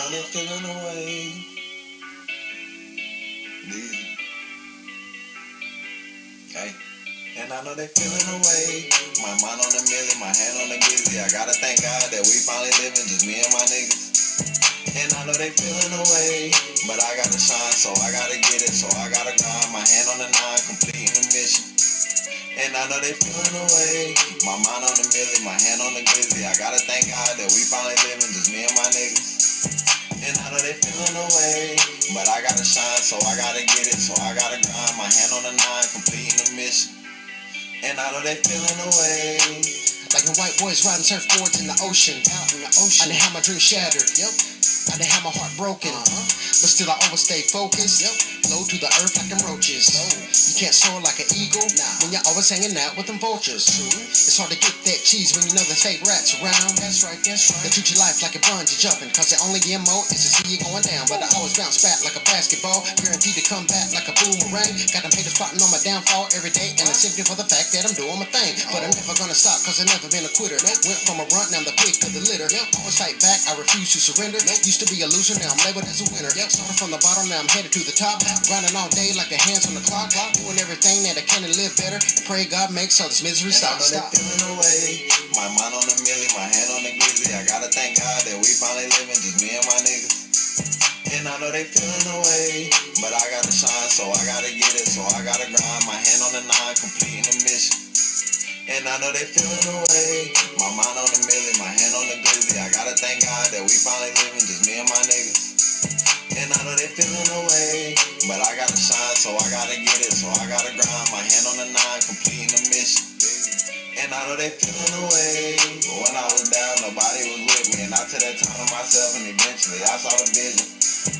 know they feeling away. Hey. And I know they feeling away. My mind on the milli, my hand on the glizzy. I gotta thank God that we finally living, just me and my niggas. And I know they feeling away, but I gotta shine, so I gotta get it, so I gotta grind. My hand on the nine, completing the mission. And I know they feeling away. My mind on the milli, my hand on the glizzy. I gotta thank God that we finally living, just me and my niggas. And I know they feeling away, but I gotta shine, so I gotta get it, so I gotta grind. My hand on the nine, completing the mission. And I know they feeling away. Like when white boys riding surfboards in the ocean. Out in the ocean. I done had my dreams shattered. Yep. I done had my heart broken. But still I always stay focused. Yep. Low to the earth like them roaches. You can't soar like an eagle when you're always hanging out with them vultures. It's hard to get that cheese when you know there's fake rats around. That's right. They treat your life like a bungee jumping, cause the only MO is to see you going down. But I always bounce back like a basketball, guaranteed to come back like a boomerang. Got them haters plotting on my downfall every day, and it's simply for the fact that I'm doing my thing. But I'm never gonna stop, cause I've never been a quitter. Went from a runt, now I'm the pig to the litter. Always fight back, I refuse to surrender. Used to be a loser, now I'm labeled as a winner. Started from the bottom, now I'm headed to the top. Grinding all day like the hands on the clock. Doing everything that I can to live better, and pray God makes all this misery stop. And I know they feeling away. My mind on the milli, my hand on the glizzy. I gotta thank God that we finally living, just me and my niggas. And I know they feeling away, but I gotta shine, so I gotta get it, so I gotta grind. My hand on the nine, completing the mission. And I know they feeling away. My mind on the milli, my hand on the glizzy. I gotta thank God that we finally living, just me and my niggas. And I know they feeling away, but I gotta shine, so I gotta get it, so I gotta grind. My hand on the nine, completing the mission. And I know they feeling away, but when I was down, nobody was with me. And I took that time to myself, and eventually I saw the vision.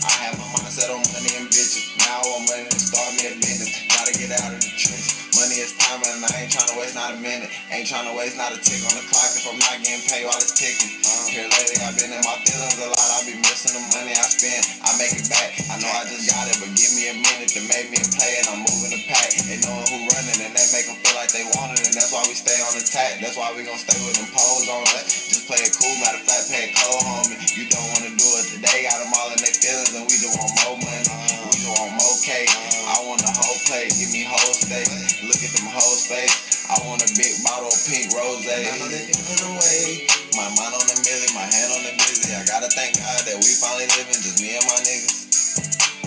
I had my mindset on money and bitches. Now I want money to start me a business. Gotta get out of the trenches. Money is time, and I ain't trying to waste not a minute. Ain't trying to waste not a tick on the clock if I'm not getting paid while it's ticking. Here lately, I've been in my feelings a lot. I be missing the money I spend. I make it back. I know I just got it, but give me a minute to make me a play, and I'm moving the pack. They knowing who running, and that make them feel like they want it, and that's why we stay on attack. That's why we gon' stay with them poles on us. Just play it cool, matter of fact, play it cold, homie. You don't wanna do it today, got them all in their feelings, and we just want more money. We just want more cake. I want a whole plate, give me whole steak. Look at them whole face. I want a big bottle of pink rose. I know they feeling away. My mind on the milli, my hand on the glizzy. I gotta thank God that we finally living, just me and my niggas.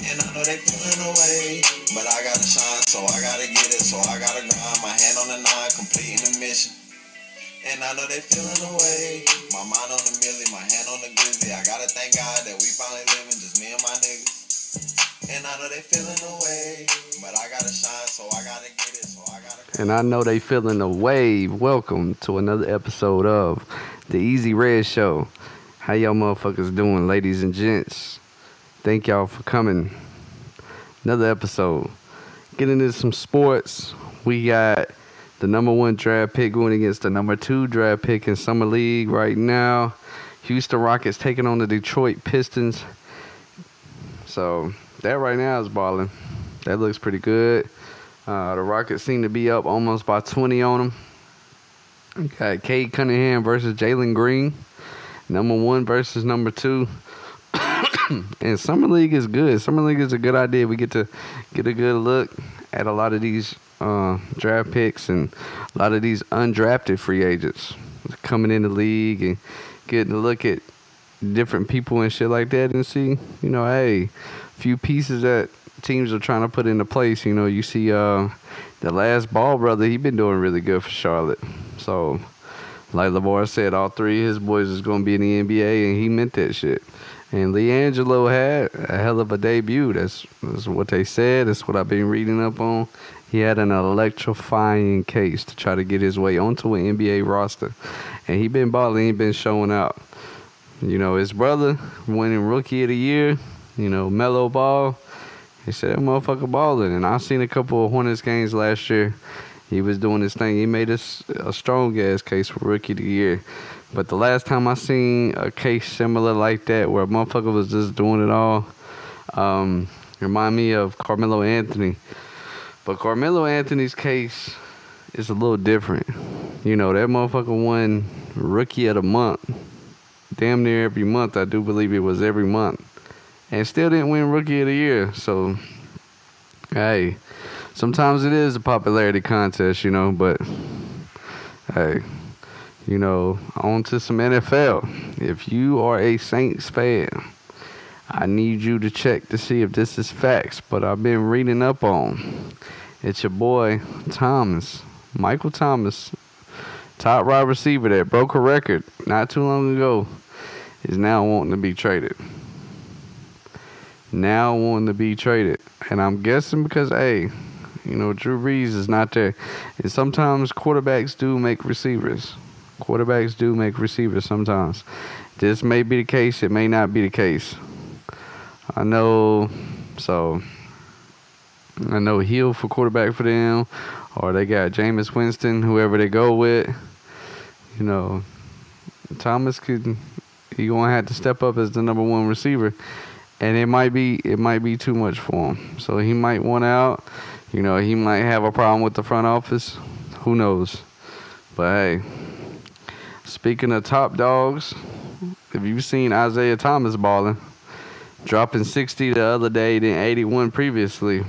And I know they feeling away, but I gotta shine, so I gotta get it, so I gotta grind. My hand on the nine, completing the mission. And I know they feeling away. My mind on the milli, my hand on the glizzy. I gotta thank God that we finally living, just me and my niggas. And I know they feeling away, but I gotta shine, so I gotta get it, so I gotta. And I know they feeling the wave. Welcome to another episode of the Easy Red Show. How y'all motherfuckers doing, ladies and gents? Thank y'all for coming. Another episode. Getting into some sports. We got the number 1 draft pick going against the number 2 draft pick in Summer League right now. Houston Rockets taking on the Detroit Pistons. So that right now is balling. That looks pretty good. The Rockets seem to be up almost by 20 on them. We got Cade Cunningham versus Jalen Green. Number 1 versus number 2. And Summer League is good. Summer League is a good idea. We get to get a good look at a lot of these draft picks and a lot of these undrafted free agents coming in the league and getting to look at different people and shit like that and see, hey, a few pieces that teams are trying to put into place. You see the last Ball brother, he been doing really good for Charlotte. So, like LeVar said, all 3 of his boys is going to be in the NBA, and he meant that shit. And LiAngelo had a hell of a debut. That's what they said. That's what I've been reading up on. He had an electrifying case to try to get his way onto an NBA roster. And he been balling, he been showing out. His brother winning Rookie of the Year, Melo Ball. He said, that motherfucker balling. And I seen a couple of Hornets games last year. He was doing his thing. He made a strong-ass case for Rookie of the Year. But the last time I seen a case similar like that, where a motherfucker was just doing it all, remind me of Carmelo Anthony. But Carmelo Anthony's case is a little different. That motherfucker won Rookie of the Month damn near every month. I do believe it was every month. And still didn't win Rookie of the Year. So, hey, sometimes it is a popularity contest, but hey, on to some NFL. If you are a Saints fan, I need you to check to see if this is facts, but I've been reading up on. It's your boy, Thomas, Michael Thomas, top wide receiver that broke a record not too long ago, is now wanting to be traded. And I'm guessing because, hey, Drew Brees is not there. And sometimes quarterbacks do make receivers. Sometimes. This may be the case. It may not be the case. I know Hill for quarterback for them. Or they got Jameis Winston, whoever they go with. Thomas he gonna have to step up as the number one receiver. And it might be too much for him. So he might want out. He might have a problem with the front office. Who knows? But hey, speaking of top dogs, have you seen Isaiah Thomas balling? Dropping 60 the other day, then 81 previously.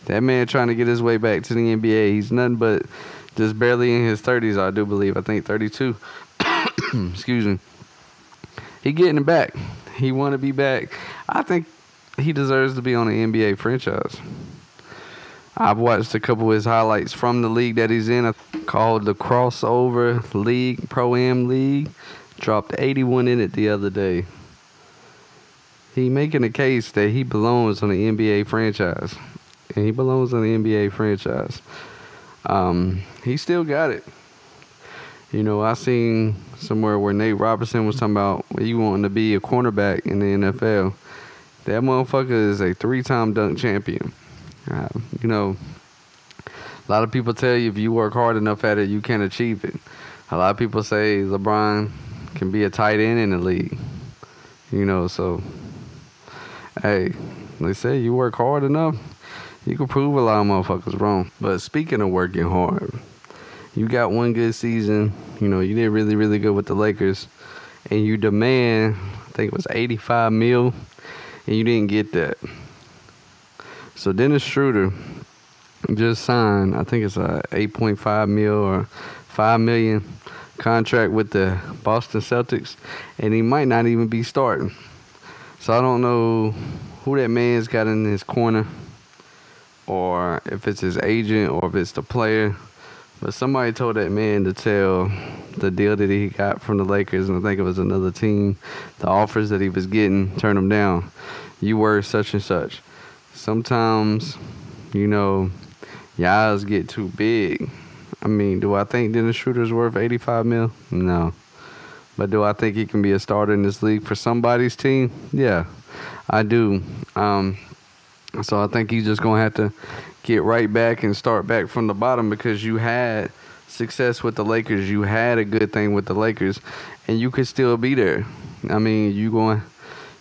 That man trying to get his way back to the NBA. He's nothing but just barely in his 30s, I do believe. I think 32. Excuse me. He getting it back. He want to be back. I think he deserves to be on the NBA franchise. I've watched a couple of his highlights from the league that he's in, called the Crossover League, Pro-Am League. Dropped 81 in it the other day. He making a case that he belongs on the NBA franchise. And he belongs on the NBA franchise. He still got it. I seen somewhere where Nate Robinson was talking about he wanting to be a cornerback in the NFL. That motherfucker is a 3-time dunk champion. A lot of people tell you if you work hard enough at it, you can achieve it. A lot of people say LeBron can be a tight end in the league. So, hey, they say you work hard enough, you can prove a lot of motherfuckers wrong. But speaking of working hard, you got one good season. You did really, really good with the Lakers. And you demand, I think it was $85 million, and you didn't get that. So Dennis Schroeder just signed, I think it's a $8.5 million or $5 million contract with the Boston Celtics, and he might not even be starting. So I don't know who that man's got in his corner, or if it's his agent, or if it's the player. But somebody told that man to tell the deal that he got from the Lakers, and I think it was another team, the offers that he was getting, turn them down. You were such and such. Sometimes, your eyes get too big. I mean, do I think Dennis Schroeder's worth $85 million? No. But do I think he can be a starter in this league for somebody's team? Yeah, I do. So I think he's just going to have to get right back and start back from the bottom, because you had success with the Lakers. You had a good thing with the Lakers, and you could still be there. I mean,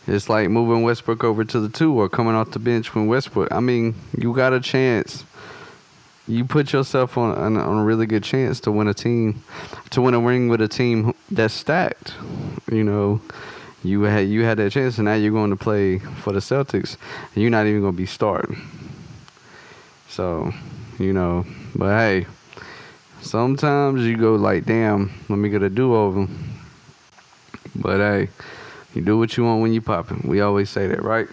it's like moving Westbrook over to the 2 or coming off the bench when Westbrook. I mean, you got a chance. You put yourself on a really good chance to win a ring with a team that's stacked. You had that chance, and now you're going to play for the Celtics, and you're not even going to be starting. So, but hey, sometimes you go like, damn, let me get a do-over. But hey, you do what you want when you popping. We always say that, right?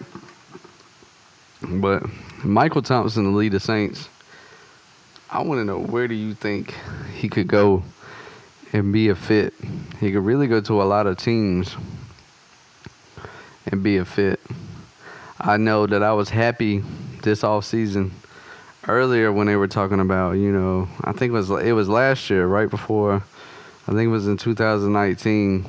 But Michael Thompson to lead the Saints, I want to know, where do you think he could go and be a fit? He could really go to a lot of teams and be a fit. I know that I was happy this offseason earlier when they were talking about, I think it was last year, right before, I think it was in 2019,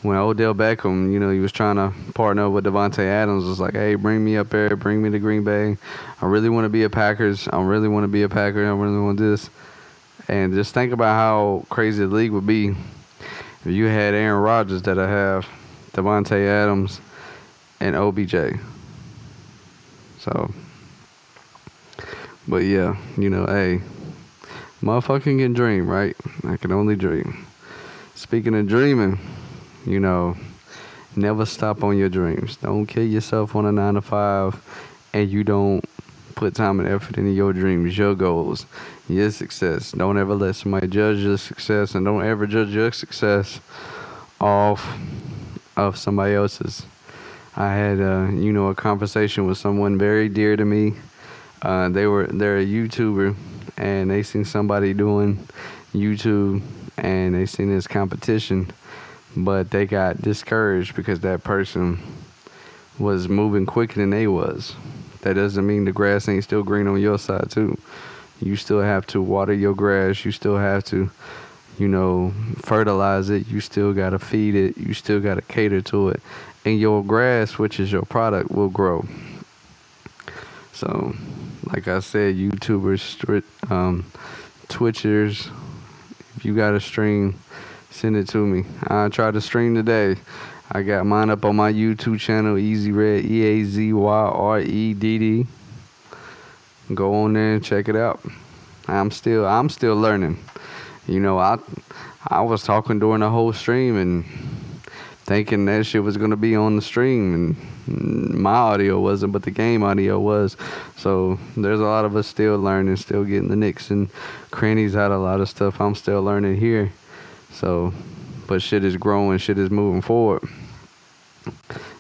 when Odell Beckham, he was trying to partner up with Devontae Adams. Was like, hey, bring me up there, bring me to Green Bay. I really want to be a Packers. I really want to be a Packer. I really want this. And just think about how crazy the league would be if you had Aaron Rodgers that I have, Devontae Adams, and OBJ. So, but yeah, hey, motherfucking can dream, right? I can only dream. Speaking of dreaming, You know, never stop on your dreams. Don't kill yourself on a 9 to 5 and you don't put time and effort into your dreams, your goals, your success. Don't ever let somebody judge your success, and don't ever judge your success off of somebody else's. I had a conversation with someone very dear to me. They're a YouTuber, and they seen somebody doing YouTube, and they seen this competition, but they got discouraged because that person was moving quicker than they was. That doesn't mean the grass ain't still green on your side too. You still have to water your grass. You still have to, fertilize it. You still got to feed it. You still got to cater to it. And your grass, which is your product, will grow. So, like I said, YouTubers, Twitchers, if you got a stream, send it to me. I tried to stream today. I got mine up on my YouTube channel, Easy Red, EAZYREDD. Go on there and check it out. I'm still learning. I was talking during the whole stream and thinking that shit was gonna be on the stream, and my audio wasn't, but the game audio was. So there's a lot of us still learning, still getting the nicks and crannies out of a lot of stuff. I'm still learning here. So, but shit is growing, shit is moving forward.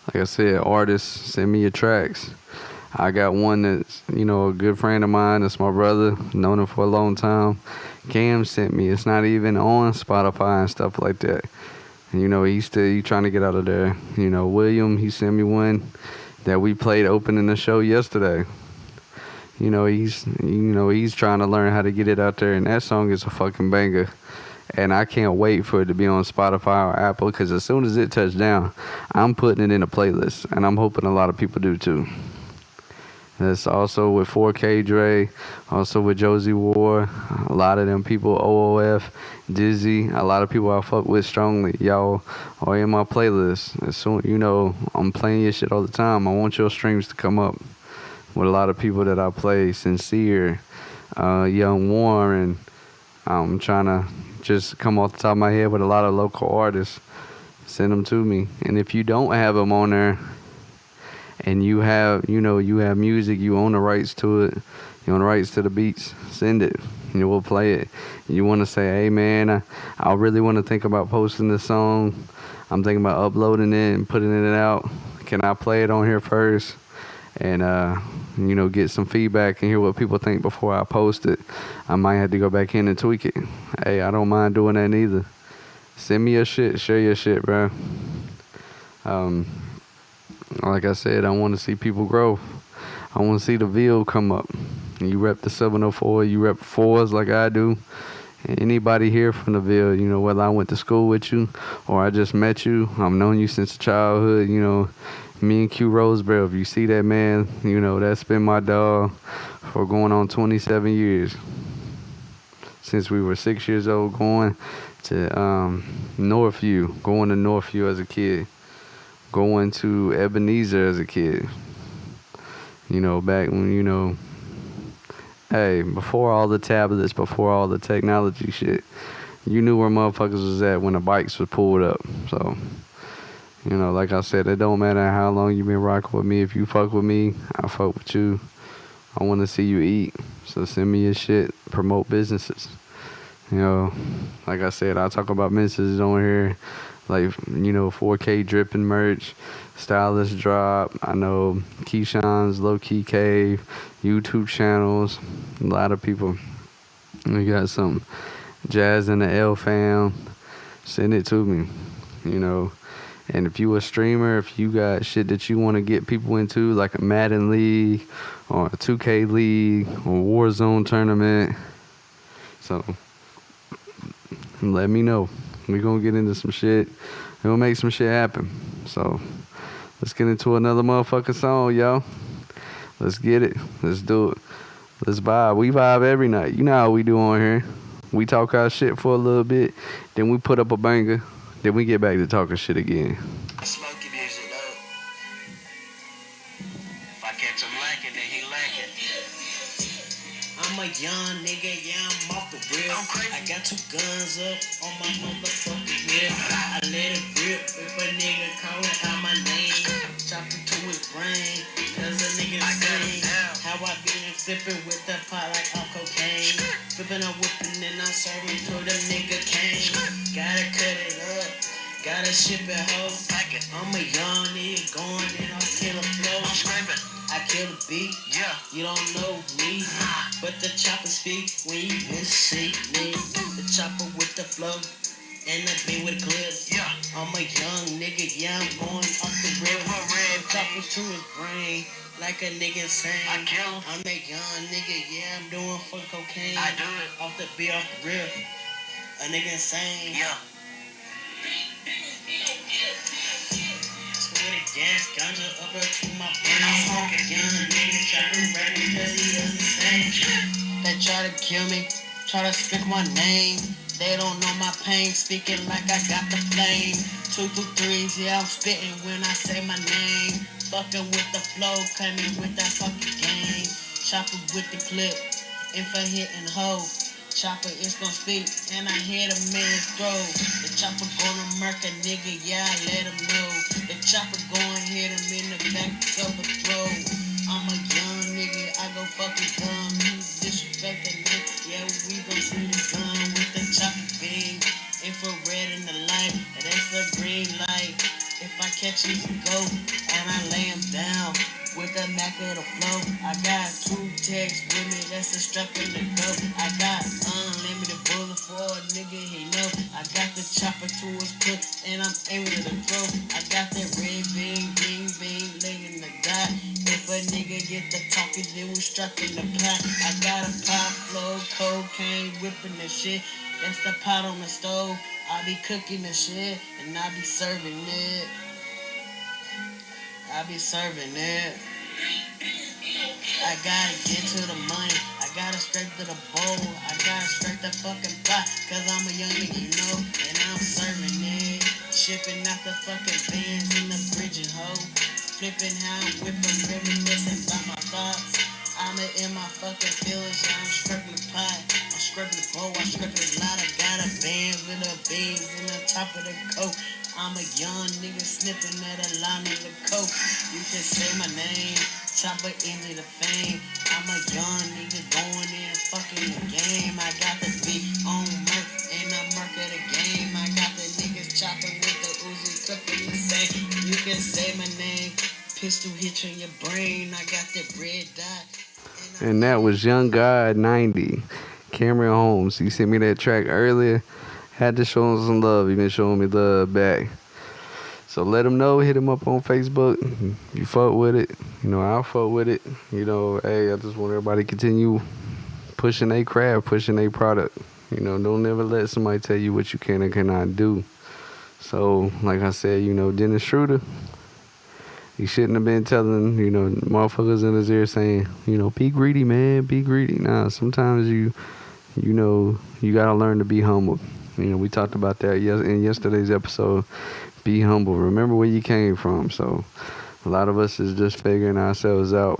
Like I said, artists, send me your tracks. I got one that's, a good friend of mine. That's my brother. Known him for a long time. Cam sent me. It's not even on Spotify and stuff like that. He's trying to get out of there. William, he sent me one that we played opening the show yesterday. He's trying to learn how to get it out there, and that song is a fucking banger. And I can't wait for it to be on Spotify or Apple, because as soon as it touches down, I'm putting it in a playlist, and I'm hoping a lot of people do too. That's also with 4K Dre, also with Josie Ward, a lot of them people, OOF, Dizzy, a lot of people I fuck with strongly. Y'all are in my playlist. As soon, I'm playing your shit all the time. I want your streams to come up with a lot of people that I play. Sincere, Young Warren. I'm trying to just come off the top of my head with a lot of local artists. Send them to me. And if you don't have them on there, and you have music, you own the rights to it, you own the rights to the beats, send it. We'll play it. You want to say, hey man, I really want to think about posting this song. I'm thinking about uploading it and putting it out. Can I play it on here first? And, get some feedback and hear what people think before I post it. I might have to go back in and tweak it. Hey, I don't mind doing that neither. Send me your shit. Share your shit, bro. Like I said, I want to see people grow. I want to see the Ville come up. You rep the 704, you rep 4s like I do. Anybody here from the Ville, whether I went to school with you or I just met you, I've known you since childhood, me and Q Rosebarrel, if you see that man, that's been my dog for going on 27 years. Since we were 6 years old, going to Northview, going to Northview as a kid. Going to Ebenezer as a kid. Back when, hey, before all the tablets, before all the technology shit, you knew where motherfuckers was at when the bikes was pulled up. So, like I said, it don't matter how long you been rocking with me. If you fuck with me, I fuck with you. I want to see you eat. So send me your shit. Promote businesses. Like I said, I talk about businesses on here. Like, 4K dripping merch, Stylist Drop. I know Keyshawn's Low Key Cave, YouTube channels. A lot of people. We got some Jazz and the L fam. Send it to me, And if you a streamer, if you got shit that you want to get people into, like a Madden League or a 2K League or Warzone tournament, so let me know. We're going to get into some shit. We're going to make some shit happen. So, let's get into another motherfucking song, y'all. Let's get it. Let's do it. Let's vibe. We vibe every night. You know how we do on here. We talk our shit for a little bit. Then we put up a banger. Then we get back to talking shit again. Smoky music, though. If I catch him lacking, then he lacking. I'm a young nigga, yeah, I'm off the real. real. I got 2 guns up on my motherfucking hip. I let it rip if a nigga calling out my name. Chopping to his brain, cause a nigga sing. How I be flipping with the pot like I'm cocaine. Flipping, I'm whipping, and I'm serving till the nigga came. Gotta cut it up, gotta ship it home. I'm a young nigga going in on killer flow. I kill the beat, you don't know me, but the chopper speak when you can see me. The chopper with the flow, and the beat with a clip. I'm a young nigga, I'm going off the rip. Chopper to his brain, like a nigga saying. I'm a young nigga, I'm doing fuck cocaine. I do it off the beat, off the rip. A nigga insane. Gas, ganja up to my brain. I'm smoking young nigga, chopping ready cause he doesn't sing. They try to kill me, try to speak my name. They don't know my pain, speaking like I got the flame. 2 through 3s, I'm spitting when I say my name. Fucking with the flow, coming with that fucking game. Chopper with the clip, if I hitting hoe. Chopper is gon' speak, and I hear the man's throw. The chopper gonna murk a nigga, I let him know. The chopper gon' hit him in the back of the throat. I'm a young nigga, I go fucking dumb. You disrespect the nigga, we gon' see the gun with the chopper beam. Infrared in the light, that's the green light. If I catch you, go, and I lay him down. With the Mac of the flow, I got 2 texts with me, that's a strap in the go. I got unlimited bullet for a nigga, he know. I got the chopper to his foot, and I'm aiming at the throat. I got that red beam, bing, bing, laying the dot. If a nigga get the talking, then we strapping the pot. I got a pop flow, cocaine, whipping the shit. That's the pot on the stove. I be cooking the shit, and I be serving it. I be serving it. I gotta get to the money. I gotta straight to the bowl. I gotta straight the fucking pot. Cause I'm a young nigga, you know. And I'm serving it. Shipping out the fucking bands in the bridging hoe. Flipping how I'm whipping, reminiscing about my thoughts. I'm in my fucking feelings. I'm scraping the pot. I'm scraping the bowl. I'm scraping the lot. I got a band with the beans in the top of the coat. I'm a young nigga sniffing at a line of the coke. You can say my name, chopper into the fame. I'm a young nigga going in fucking the game. I got the beat on murk and I'm murk of the game. I got the niggas chopping with the Uzi cooking the same. You can say my name, pistol hit you in your brain. I got the red dot. And that was Young God 90, Cameron Holmes. He sent me that track earlier. Had to show him some love. He been showing me love back. So let him know. Hit him up on Facebook. You fuck with it. You know, I'll fuck with it. You know, hey, I just want everybody to continue pushing their craft, pushing their product. You know, don't ever let somebody tell you what you can and cannot do. So, like I said, you know, Dennis Schroeder, he shouldn't have been telling, you know, motherfuckers in his ear saying, you know, be greedy, man, be greedy. Nah, sometimes you know, you got to learn to be humble. You know, we talked about that in yesterday's episode. Be humble. Remember where you came from. So a lot of us is just figuring ourselves out.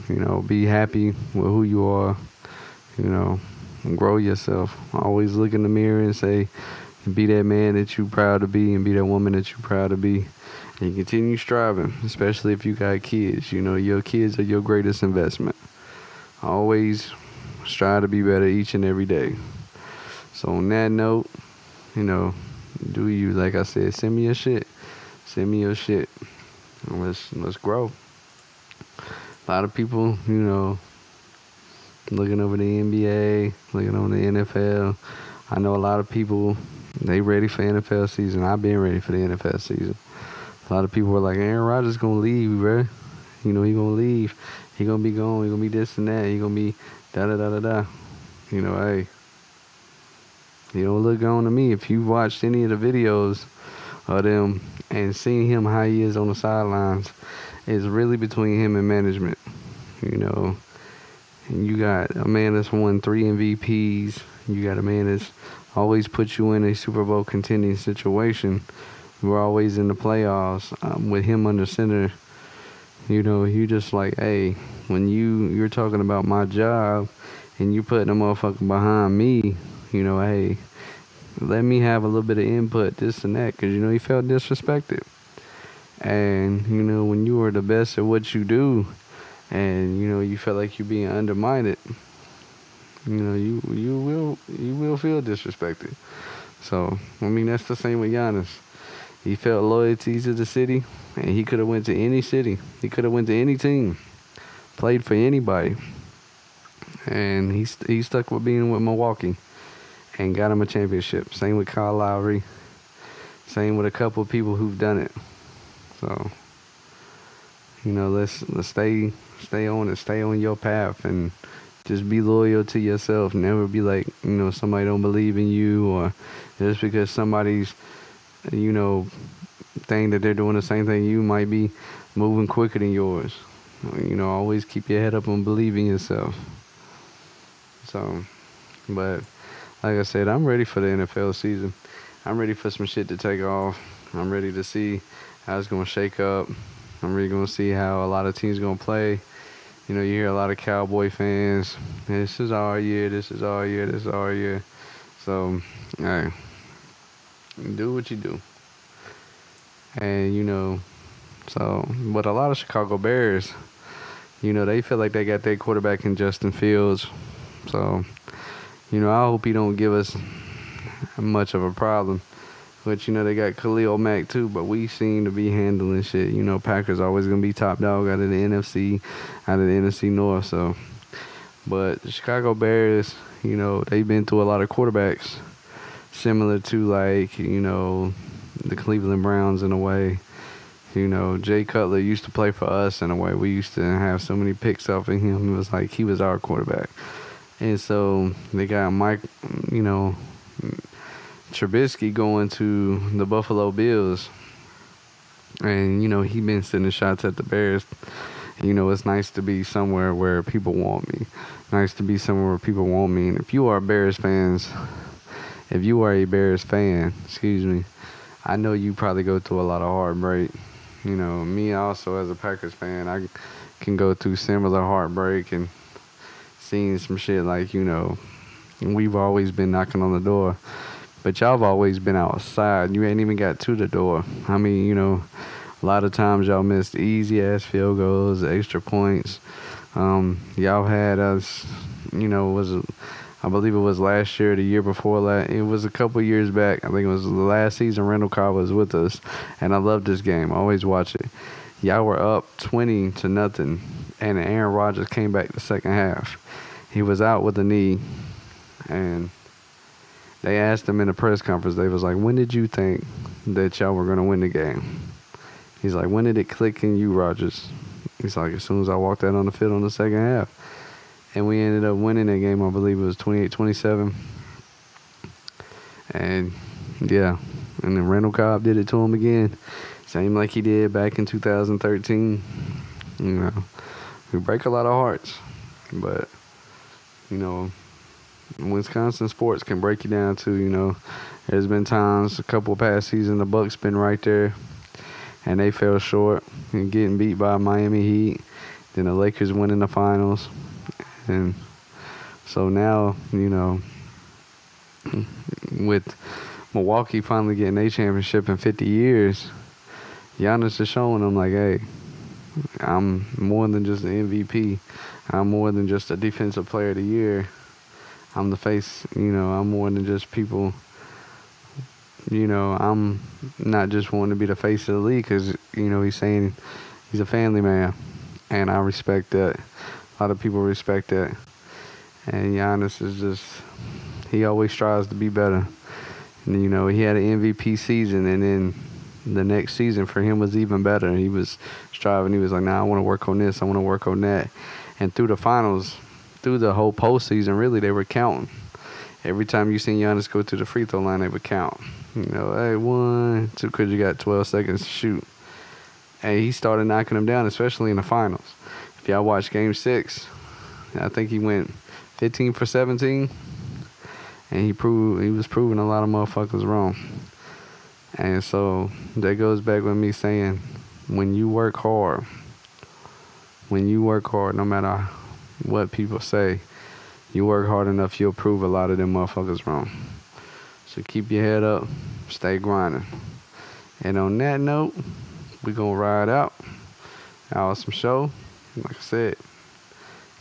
You know, be happy with who you are. You know, and grow yourself. Always look in the mirror and say, be that man that you proud to be and be that woman that you proud to be. And continue striving, especially if you got kids. You know, your kids are your greatest investment. Always strive to be better each and every day. So on that note, you know, do you, like I said, send me your shit. Send me your shit. And let's grow. A lot of people, you know, looking over the NBA, looking on the NFL. I know a lot of people, they ready for NFL season. I've been ready for the NFL season. A lot of people were like, Aaron Rodgers gonna leave, bro. You know, he gonna leave. He gonna be gone. He gonna be this and that. He gonna be da-da-da-da-da. You know, hey. You don't look on to me. If you've watched any of the videos of them and seen him how he is on the sidelines, it's really between him and management. You know, you got a man that's won 3 MVPs. You got a man that's always put you in a Super Bowl contending situation. We're always in the playoffs with him under center. You know, you just like, hey, when you're talking about my job and you putting a motherfucker behind me, hey, let me have a little bit of input, this and that, because, he felt disrespected. And, when you are the best at what you do, and, you feel like you're being undermined, you will feel disrespected. So, that's the same with Giannis. He felt loyalty to the city, and he could have went to any city. He could have went to any team, played for anybody. And he stuck with being with Milwaukee and got him a championship. Same with Kyle Lowry. Same with a couple of people who've done it. So, let's stay on it. Stay on your path and just be loyal to yourself. Never be like, somebody don't believe in you, or just because somebody's, thing that they're doing the same thing you might be moving quicker than yours. Always keep your head up and believe in yourself. So, but like I said, I'm ready for the NFL season. I'm ready for some shit to take off. I'm ready to see how it's going to shake up. I'm really going to see how a lot of teams going to play. You hear a lot of Cowboy fans. This is our year. This is our year. This is our year. So, hey, do what you do. And, but a lot of Chicago Bears, they feel like they got their quarterback in Justin Fields. So, I hope he don't give us much of a problem. But, they got Khalil Mack too, but we seem to be handling shit. Packers always going to be top dog out of the NFC North. So, but the Chicago Bears, they've been through a lot of quarterbacks similar to the Cleveland Browns in a way. Jay Cutler used to play for us in a way. We used to have so many picks off of him. It was like he was our quarterback. And so they got Mike, Trubisky going to the Buffalo Bills. And, he been sending shots at the Bears. It's nice to be somewhere where people want me. Nice to be somewhere where people want me. And if you are a Bears fan, I know you probably go through a lot of heartbreak. Me also as a Packers fan, I can go through similar heartbreak and seeing some shit like, we've always been knocking on the door. But y'all have always been outside. You ain't even got to the door. A lot of times y'all missed easy-ass field goals, extra points. Y'all had us, I believe it was last year, the year before that. It was a couple years back. I think it was the last season Randall Cobb was with us. And I loved this game. I always watch it. Y'all were up 20-0. And Aaron Rodgers came back the second half. He was out with a knee. And they asked him in a press conference, they was like, when did you think that y'all were going to win the game? He's like, when did it click in you, Rodgers? He's like, as soon as I walked out on the field on the second half. And we ended up winning that game. I believe it was 28-27. And, yeah. And then Randall Cobb did it to him again. Same like he did back in 2013. We break a lot of hearts. But, Wisconsin sports can break you down too, There's been times, a couple past seasons, the Bucks been right there. And they fell short and getting beat by Miami Heat. Then the Lakers winning the finals. And so now, with Milwaukee finally getting a championship in 50 years, Giannis is showing them like, hey, I'm more than just an MVP. I'm more than just a defensive player of the year. I'm the face, I'm more than just people. I'm not just wanting to be the face of the league because, he's saying he's a family man. And I respect that. A lot of people respect that. And Giannis is just, he always strives to be better. And, he had an MVP season, and then the next season for him was even better. He was striving. He was like, I want to work on this. I want to work on that. And through the finals, through the whole postseason, really, they were counting. Every time you seen Giannis go to the free throw line, they would count. Hey, 1, 2, because you got 12 seconds to shoot. And he started knocking them down, especially in the finals. If y'all watch Game 6, I think he went 15 for 17. And he was proving a lot of motherfuckers wrong. And so that goes back with me saying, when you work hard, no matter what people say, You work hard enough, you'll prove a lot of them motherfuckers wrong. So keep your head up, stay grinding. And on that note, we gonna ride out. Awesome show. Like I said,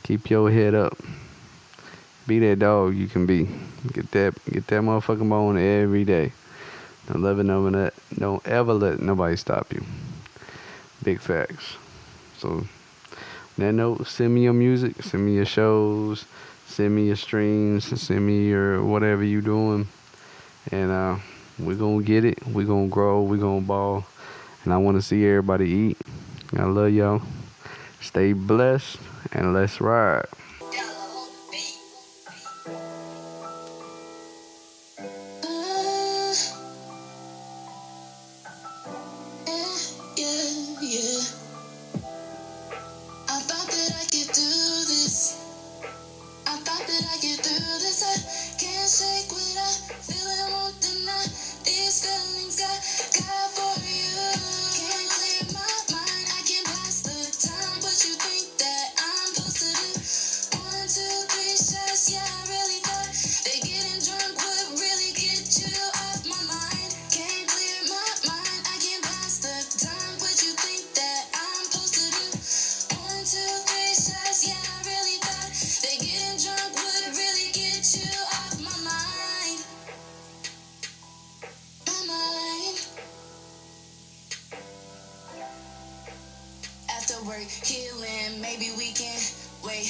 keep your head up. Be that dog you can be. Get that motherfucking bone every day. Don't ever let nobody stop you. Big facts. So, on that note, send me your music, send me your shows, send me your streams, send me your whatever you doing. And we're going to get it. We're going to grow. We're going to ball. And I want to see everybody eat. I love y'all. Stay blessed and let's ride. Work, healing, maybe we can wait.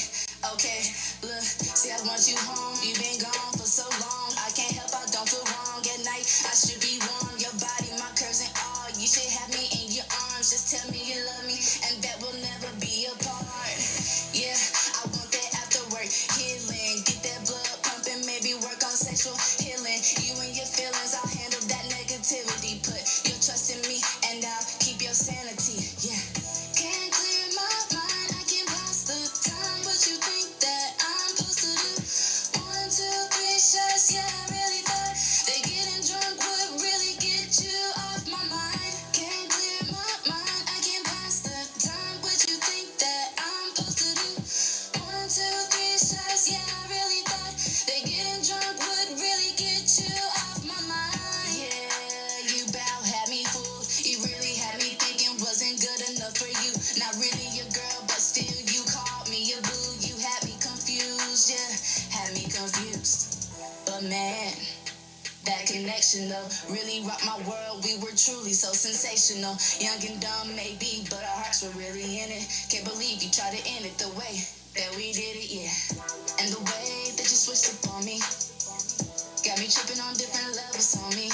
Okay, look, see, I want you home. You've been gone for so long. I can't help, I don't feel wrong at night. I should be warm. Your body, my curves and all. You should have me in your arms. Just tell me you love me, and that will never be apart. Yeah, I want that after work healing. Get that blood pumping, maybe work on sexual healing. You and your feelings, I'll handle that negativity. Put your trust in me, and I'll keep your sanity. Yeah. Though really rocked my world, we were truly so sensational. Young and dumb maybe, but our hearts were really in it. Can't believe you tried to end it the way that we did it, yeah. And the way that you switched up on me got me tripping on different levels on me.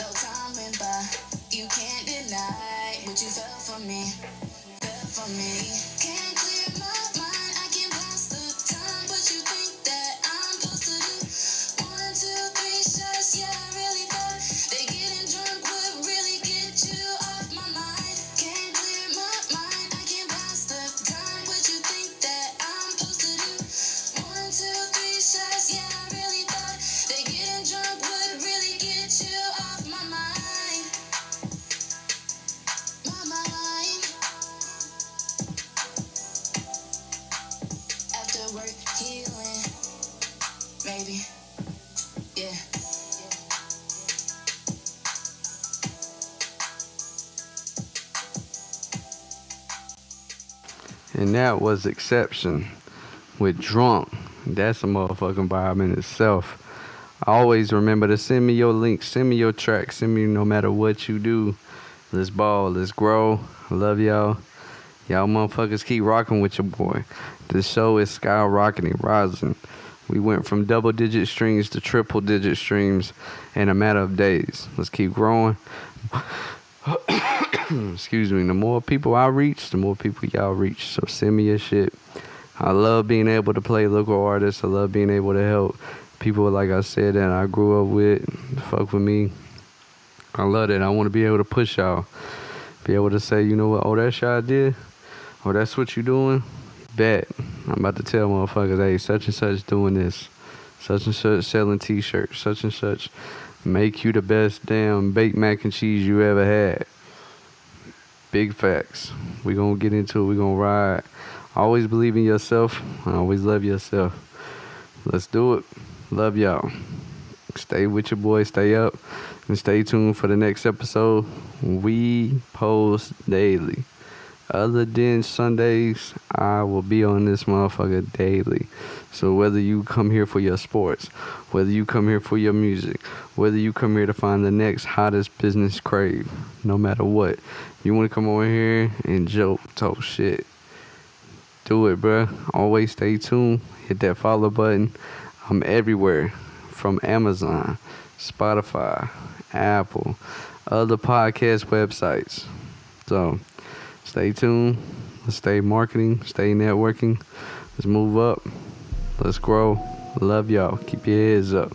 Though time went by, you can't deny what you felt for me. Can't clear my mind, I can't pass the time. What you think that I'm supposed to do? 1, 2, 3 shots, yeah, I really thought that getting drunk would really get you off my mind. Can't clear my mind, I can't pass the time. What you think that I'm supposed to do? 1, 2, 3 shots, yeah, I really thought that getting drunk would really get you off my mind. My mind. After work, healing, maybe, yeah. And that was Exception with Drunk. That's a motherfucking vibe in itself. Always remember to send me your links, send me your tracks, send me no matter what you do. Let's ball, let's grow. I love y'all. Y'all motherfuckers keep rocking with your boy. The show is skyrocketing, rising. We went from double-digit streams to triple-digit streams in a matter of days. Let's keep growing. Excuse me. The more people I reach, the more people y'all reach. So send me your shit. I love being able to play local artists. I love being able to help people, like I said, that I grew up with. Fuck with me. I love it. I want to be able to push y'all. Be able to say, you know what? Oh, that shit I did. Oh, that's what you doing? Bet. I'm about to tell motherfuckers, hey, such and such doing this. Such and such selling t-shirts. Such and such make you the best damn baked mac and cheese you ever had. Big facts. We gonna get into it. We gonna ride. Always believe in yourself. Always love yourself. Let's do it. Love y'all. Stay with your boy. Stay up. And stay tuned for the next episode. We post daily. Other than Sundays, I will be on this motherfucker daily. So whether you come here for your sports, whether you come here for your music, whether you come here to find the next hottest business crave, no matter what, you want to come over here and joke, talk shit, do it, bruh. Always stay tuned. Hit that follow button. I'm everywhere, from Amazon, Spotify, Apple, other podcast websites. So stay tuned. Let's stay marketing. Stay networking. Let's move up. Let's grow. Love y'all. Keep your heads up.